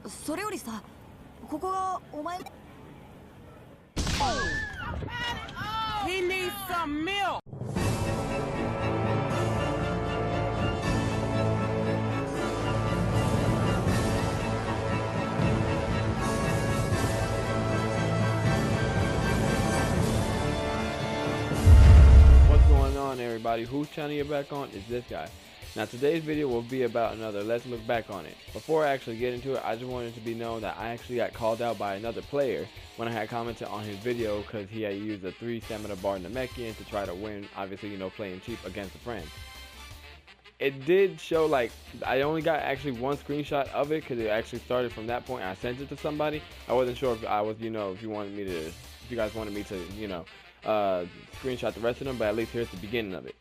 それよりさ、ここがお前。 He needs some milk. What's going on, everybody? Whose channel you're back on is this guy. Now today's video will be about another Let's Look Back on It. Before I actually get into it, I just wanted to be known that I actually got called out by another player when I had commented on his video because he had used a 3 stamina bar Namekian to try to win, obviously, you know, playing cheap against a friend. It did show, like, I only got actually one screenshot of it because it actually started from that point. I sent it to somebody. I wasn't sure if I was, you know, if you guys wanted me to, you know, screenshot the rest of them, but at least here's the beginning of it.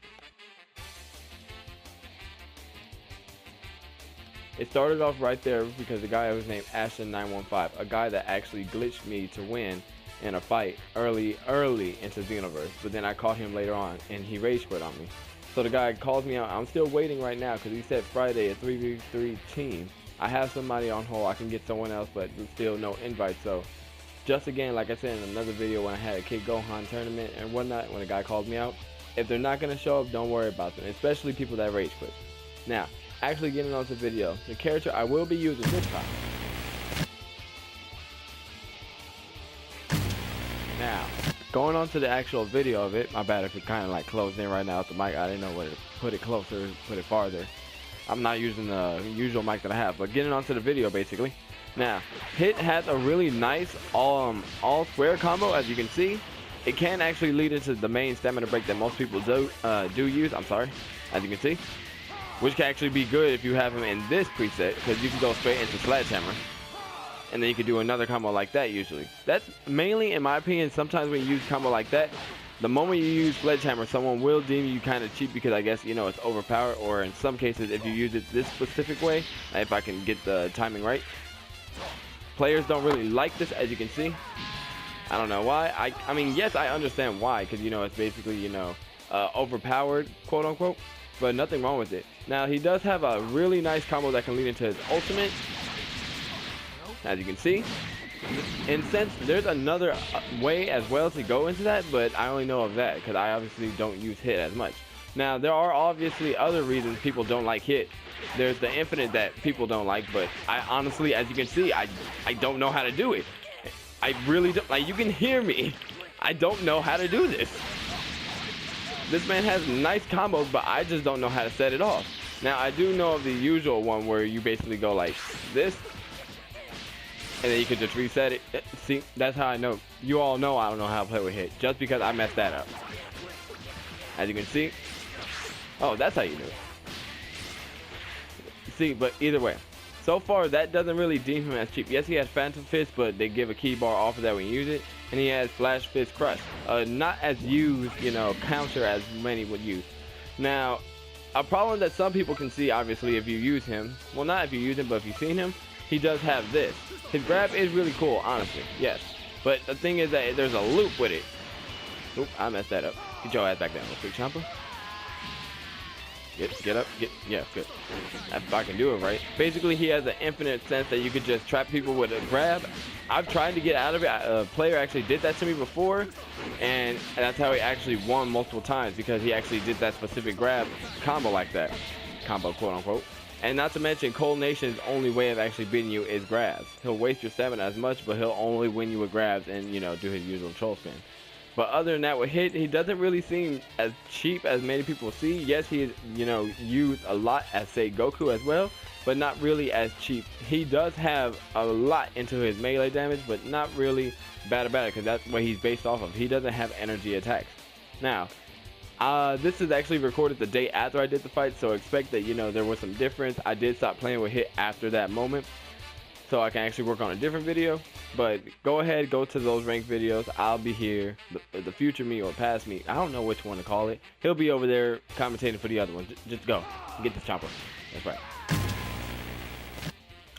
It started off right there because the guy was named Ashton915, a guy that actually glitched me to win in a fight early into Xenoverse, but then I caught him later on and he rage quit on me. So the guy calls me out. I'm still waiting right now because he said Friday a 3v3 team. I have somebody on hold. I can get someone else, but still no invite. So just again, like I said in another video when I had a Kid Gohan tournament and whatnot, when a guy called me out, if they're not going to show up, don't worry about them, especially people that rage quit. Now, actually getting on to the video, the character I will be using this time. Now, going on to the actual video of it, my bad if it kind of like closed in right now with the mic. I didn't know where to put it closer, put it farther. I'm not using the usual mic that I have, but getting on to the video basically. Now, Hit has a really nice all square combo, as you can see. It can actually lead into the main stamina break that most people do use. I'm sorry, as you can see. Which can actually be good if you have him in this preset, because you can go straight into Sledgehammer. And then you can do another combo like that usually. That's mainly, in my opinion, sometimes when you use combo like that, the moment you use Sledgehammer, someone will deem you kind of cheap because I guess, you know, it's overpowered. Or in some cases, if you use it this specific way, if I can get the timing right. Players don't really like this, as you can see. I don't know why. I mean, yes, I understand why, because, you know, it's basically, you know, overpowered, quote unquote. But nothing wrong with it. Now, he does have a really nice combo that can lead into his ultimate, as you can see. In a sense, there's another way as well to go into that, but I only know of that because I obviously don't use Hit as much. Now, there are obviously other reasons people don't like Hit. There's the infinite that people don't like, but I honestly, as you can see, I don't know how to do it. I really don't, like, you can hear me. I don't know how to do this. This man has nice combos, but I just don't know how to set it off. Now, I do know of the usual one where you basically go like this, and then you can just reset it. See, that's how I know. You all know I don't know how to play with Hit, just because I messed that up. As you can see. Oh, that's how you do it. See, but either way. So far, that doesn't really deem him as cheap. Yes, he has Phantom Fist, but they give a key bar off of that when you use it. And he has Flash Fist Crush. Not as used, you know, counter as many would use. Now, a problem that some people can see, obviously, if you use him. Well, not if you use him, but if you've seen him. He does have this. His grab is really cool, honestly. Yes. But the thing is that there's a loop with it. Oop, I messed that up. Get your ass back down real quick, Champa. Get up, yeah, good. If I can do it right. Basically, he has an infinite sense that you could just trap people with a grab. I've tried to get out of it. A player actually did that to me before, and that's how he actually won multiple times, because he actually did that specific grab combo like that. Combo, quote unquote. And not to mention, Cold Nation's only way of actually beating you is grabs. He'll waste your stamina as much, but he'll only win you with grabs and, you know, do his usual troll spin. But other than that, with Hit, he doesn't really seem as cheap as many people see. Yes, he is, you know, used a lot as, say, Goku as well, but not really as cheap. He does have a lot into his melee damage, but not really bad about it, because that's what he's based off of. He doesn't have energy attacks. Now, this is actually recorded the day after I did the fight, so expect that, you know, there was some difference. I did stop playing with Hit after that moment, so I can actually work on a different video. But go ahead, go to those ranked videos. I'll be here. The future me or past me, I don't know which one to call it. He'll be over there commentating for the other one. Just go. Get this chopper. That's right.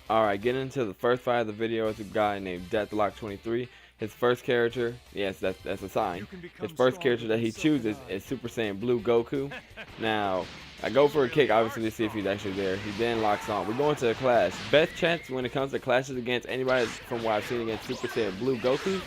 Alright, getting into the first fight of the video is a guy named Deathlock23. His first character, yes, that's a sign. His first character that he chooses is Super Saiyan Blue Goku. Now, I go for a kick, obviously, to see if he's actually there. He then locks on. We go into a clash. Best chance when it comes to clashes against anybody from what I've seen against Super Saiyan Blue Goku,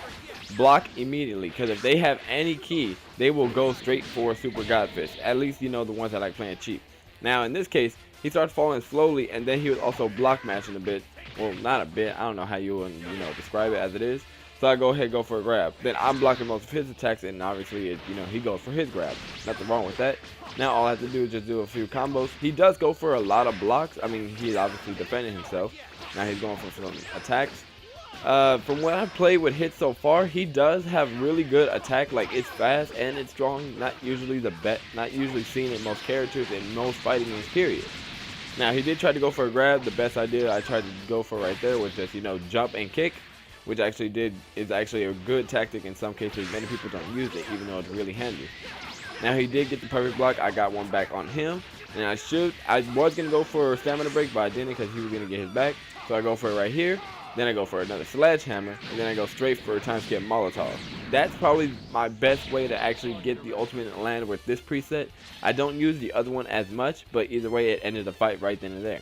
block immediately. Because if they have any key, they will go straight for Super God Fist. At least, you know, the ones that like playing cheap. Now, in this case, he starts falling slowly, and then he was also block matching a bit. Well, not a bit. I don't know how you would, you know, describe it as it is. So I go ahead and go for a grab. Then I'm blocking most of his attacks, and obviously, you know, he goes for his grab. Nothing wrong with that. Now all I have to do is just do a few combos. He does go for a lot of blocks. I mean, he's obviously defending himself. Now he's going for some attacks. From what I've played with hits so far, he does have really good attack. Like, it's fast and it's strong. Not usually not usually seen in most characters in most fighting games, period. Now he did try to go for a grab. The best idea I tried to go for right there was just, you know, jump and kick, which is actually a good tactic in some cases. Many people don't use it, even though it's really handy. Now he did get the perfect block. I got one back on him, and I was gonna go for a stamina break, but I didn't because he was gonna get his back. So I go for it right here. Then I go for another sledgehammer, and then I go straight for a time skip Molotov. That's probably my best way to actually get the ultimate land with this preset. I don't use the other one as much, but either way, it ended the fight right then and there.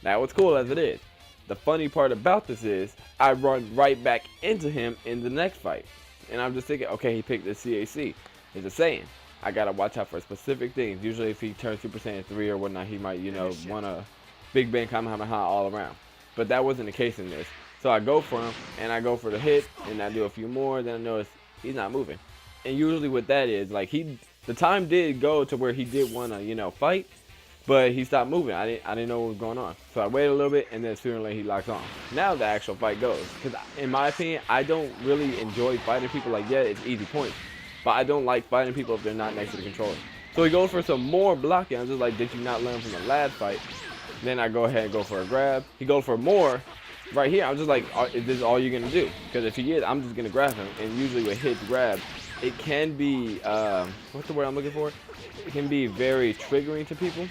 Now, what's cool as it is, the funny part about this is I run right back into him in the next fight. And I'm just thinking, okay, he picked the CAC. It's a saying. I gotta watch out for specific things. Usually if he turns Super Saiyan 3 or whatnot, he might, you know, want a Big Bang Kamehameha all around. But that wasn't the case in this. So I go for him, and I go for the hit, and I do a few more, then I notice he's not moving. And usually what that is, like, the time did go to where he did want to, you know, fight, but he stopped moving. I didn't know what was going on. So I waited a little bit, and then sooner or later he locks on. Now the actual fight goes. Because in my opinion, I don't really enjoy fighting people. Like, yeah, it's easy points, but I don't like fighting people if they're not next to the controller. So he goes for some more blocking. I'm just like, did you not learn from the last fight? Then I go ahead and go for a grab. He goes for more. Right here, I'm just like, is this all you're gonna do? Because if he is, I'm just gonna grab him. And usually with hits grab, it can be, what's the word I'm looking for? It can be very triggering to people.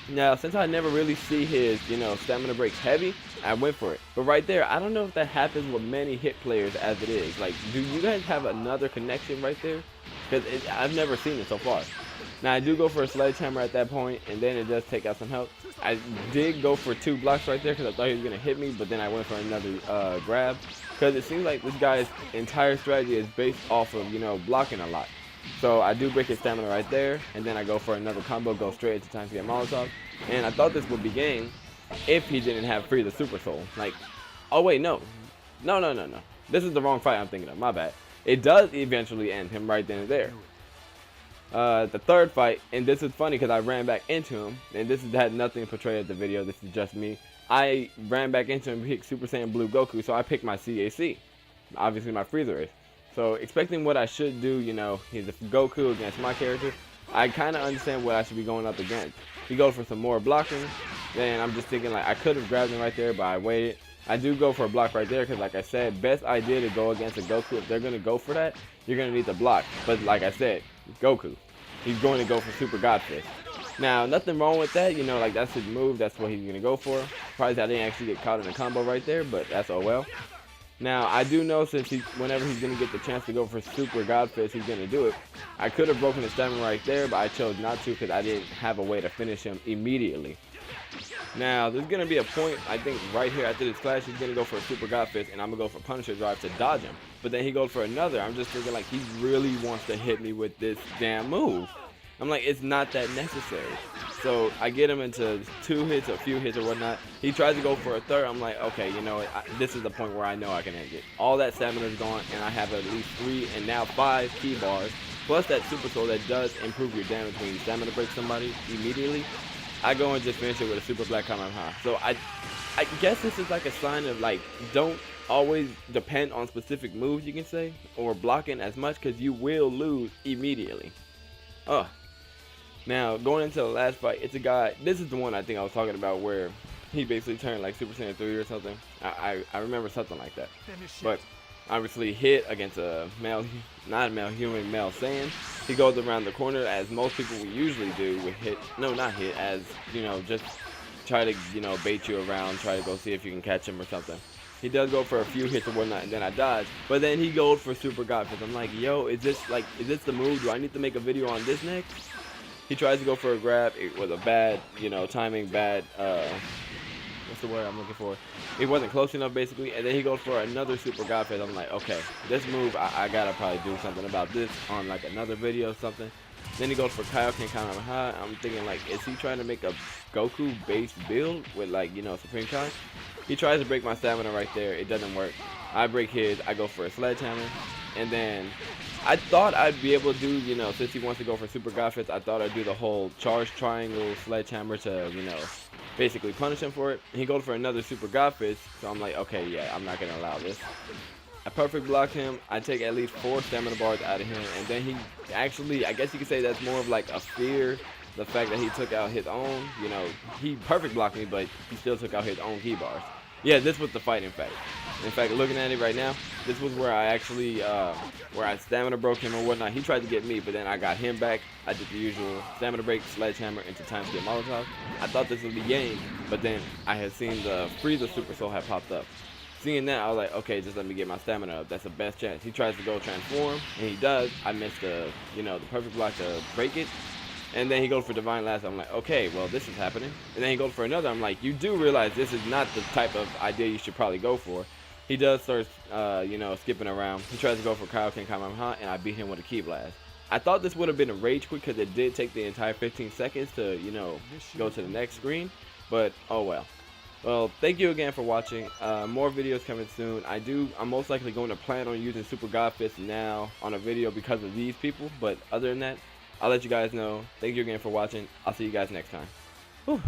Now, since I never really see his, you know, stamina breaks heavy, I went for it. But right there, I don't know if that happens with many hit players as it is. Like, do you guys have another connection right there? Because I've never seen it so far. Now, I do go for a sledgehammer at that point, and then it does take out some health. I did go for 2 blocks right there because I thought he was going to hit me, but then I went for another grab. Because it seems like this guy's entire strategy is based off of, you know, blocking a lot. So I do break his stamina right there, and then I go for another combo, go straight into time to get Molotov. And I thought this would be game if he didn't have Free the Super Soul. Like, oh wait, no. No. This is the wrong fight I'm thinking of, my bad. It does eventually end him right then and there. The third fight, and this is funny because I ran back into him, and this had nothing to portray at the video, this is just me. I ran back into him, picked Super Saiyan Blue Goku, so I picked my CAC. Obviously my freezer is. So expecting what I should do, you know, he's a Goku against my character, I kind of understand what I should be going up against. He goes for some more blocking, then I'm just thinking like I could have grabbed him right there, but I waited. I do go for a block right there because like I said, best idea to go against a Goku, if they're going to go for that, you're going to need to block. But like I said, Goku, he's going to go for Super God Fist. Now, nothing wrong with that, you know, like that's his move, that's what he's going to go for. Probably I didn't actually get caught in a combo right there, but that's oh well. Now, I do know since whenever he's going to get the chance to go for Super God Fist, he's going to do it. I could have broken his stamina right there, but I chose not to because I didn't have a way to finish him immediately. Now, there's going to be a point, I think, right here after this clash, he's going to go for a Super God Fist, and I'm going to go for Punisher Drive to dodge him. But then he goes for another. I'm just thinking, like, he really wants to hit me with this damn move. I'm like, it's not that necessary. So I get him into 2 hits, a few hits or whatnot. He tries to go for a third. I'm like, okay, you know, this is the point where I know I can end it. All that stamina is gone, and I have at least 3 and now 5 key bars. Plus that Super Soul that does improve your damage when you stamina break somebody immediately. I go and just finish it with a Super Black Kamehameha. So I guess this is like a sign of like, don't always depend on specific moves, you can say, or blocking as much because you will lose immediately. Now, going into the last fight, it's a guy, this is the one I think I was talking about where he basically turned like Super Saiyan 3 or something. I remember something like that. But obviously hit against a male, not a male human, male Saiyan. He goes around the corner as most people would usually do with hit, no not hit, as, you know, just try to, you know, bait you around, try to go see if you can catch him or something. He does go for a few hits or whatnot, and then I dodge. But then he goes for Super God Fist. I'm like, yo, is this the move? Do I need to make a video on this next? He tries to go for a grab. It was a bad, you know, timing, bad, what's the word I'm looking for? He wasn't close enough, basically. And then he goes for another super god fist. I'm like, okay, this move, I gotta probably do something about this on like another video or something. Then he goes for Kaioken Kamehameha. I'm thinking like, is he trying to make a Goku based build with like, you know, Supreme Kai? He tries to break my stamina right there. It doesn't work. I break his. I go for a sledgehammer. And then I thought I'd be able to do, you know, since he wants to go for super god fist, I thought I'd do the whole charge triangle sledgehammer to, you know, basically punish him for it. And he goes for another super god fist. So I'm like, okay, yeah, I'm not going to allow this. I perfect block him. I take at least 4 stamina bars out of him, and then he actually, I guess you could say that's more of like a fear, the fact that he took out his own, you know, he perfect blocked me, but he still took out his own key bars. Yeah, this was the fight, in fact. In fact, looking at it right now, this was where I actually, where I stamina broke him or whatnot. He tried to get me, but then I got him back. I did the usual stamina break, sledgehammer, into time skip Molotov. I thought this would be game, but then I had seen the Frieza Super Soul had popped up. Seeing that, I was like, okay, just let me get my stamina up. That's the best chance. He tries to go transform, and he does. I missed the, you know, the perfect block to break it. And then he goes for Divine Last. I'm like, okay, well, this is happening. And then he goes for another. I'm like, you do realize this is not the type of idea you should probably go for. He does start, you know, skipping around. He tries to go for Kaioken Kamehameha, and I beat him with a Ki Blast. I thought this would have been a rage quit because it did take the entire 15 seconds to, you know, go to the next screen. But, oh well. Well, thank you again for watching. More videos coming soon. I'm most likely going to plan on using Super God Fist now on a video because of these people. But other than that, I'll let you guys know. Thank you again for watching. I'll see you guys next time. Whew.